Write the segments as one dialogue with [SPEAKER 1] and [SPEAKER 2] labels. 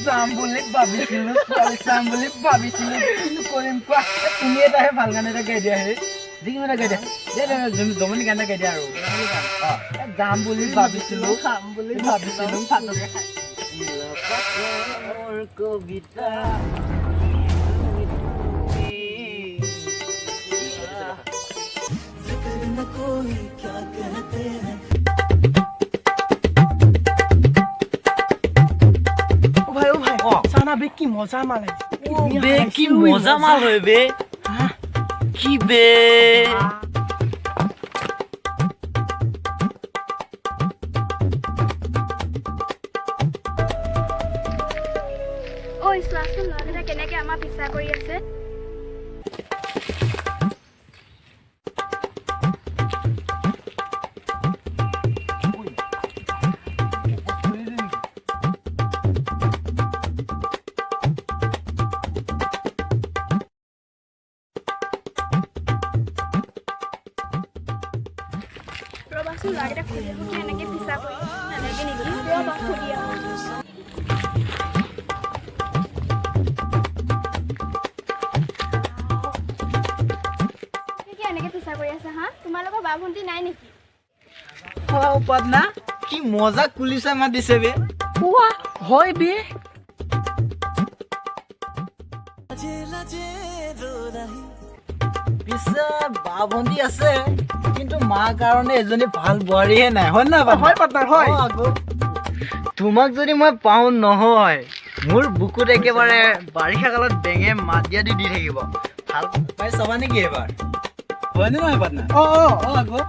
[SPEAKER 1] যাম বুলি ভাবিছিলো চাম বুলি ভাবিছিলো কিন্তু কৰিম কোৱা তুমি এটাহে ভাল গান এটা গাই দিয়া হে যিকোনো এটা গাই দিয়া জমনি গান এটা গাই দিয়া আৰু যাম বুলি ভাবিছিলো খাম বুলি ভাবিছিলো ভাতকে খাই মোৰ কবিতা कोई क्या कहते हैं ओ भाई साना बे की मजा माल है बे की मजा माल है बे की बे
[SPEAKER 2] ओ इस्लासु लरेटा केनेके आमा पिसा কৰি আছে Robasu lagi dah kuliah, mungkin anaknya bisa kok. Anaknya ni dia bang kuliah. Ni anaknya bisa kok ya sah? Tumalo ko babunti nai ni.
[SPEAKER 1] Wow, padna, ki moza kulisa ma dise be.
[SPEAKER 3] Wah, hoy be.
[SPEAKER 1] পিছে বাবন্দি আছে কিন্তু মা কাৰণে এজনী ভাল বোৱাৰীহে নাই হয় না হয় পাৰ্টনাৰ হয় তোমাক যদি মই পাওঁ নহয় মোৰ বুকুত একেবাৰে বাৰিষা কালত বেঙে মাত দিয়া দি থাকিব ভাল পাই চাবা নেকি এবাৰ হয়নে নহয় পাৰ্টনাৰ আকৌ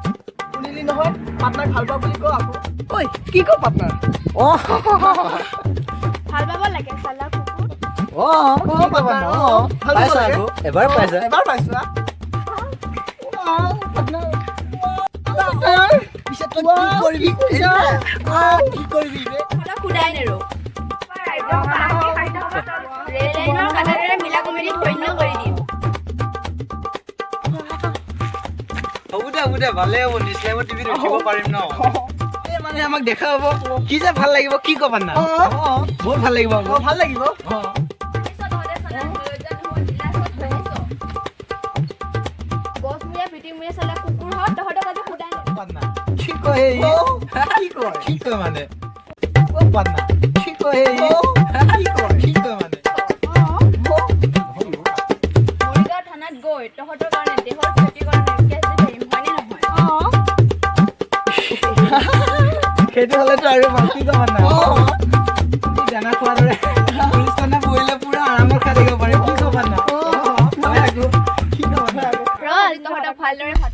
[SPEAKER 1] শুনিলি নহয় পাৰ্টনাৰ ভাল পাওঁ বুলি ক আকৌ ঐ কি ক পাৰ্টনাৰ
[SPEAKER 2] ভাল পাব লাগে চালা কুকুৰ
[SPEAKER 1] পাইছা আকৌ এবাৰ পাইছা পিছে তই কি কৰিবি কি কৰিবি বে
[SPEAKER 2] খুদাই নেৰো ৰেলেনৰ কাটাৰে মিলা কমেডি ধন্য কৰি দিম
[SPEAKER 1] হ'ব দে ভালে হ'ব নিশ্চয় মই টিভিত দেখিব পাৰিম ন এই মানে আমাক দেখা হ'ব কি যে ভাল লাগিব কি ক'বা না বহুত ভাল লাগিব ভাল লাগিব কি কয় মানে পাটনা কি কয় মানে
[SPEAKER 2] মৰিগাঁও থানাত গৈ তহঁতৰ কাৰণে দেহৰ ক্ষতি কৰা নাইকিয়া যে ধৰিম হয়নে নহয়
[SPEAKER 1] সেইটো হ'লেতো আৰু ভাল কি কয় মানে দানা খোৱাৰ দৰে পুলিচ থানা বহিলে পুৰা আৰামত খাই থাকিব পাৰে কি কয় মানে কি কয় মানে
[SPEAKER 2] তহঁতক ভালদৰে ভাত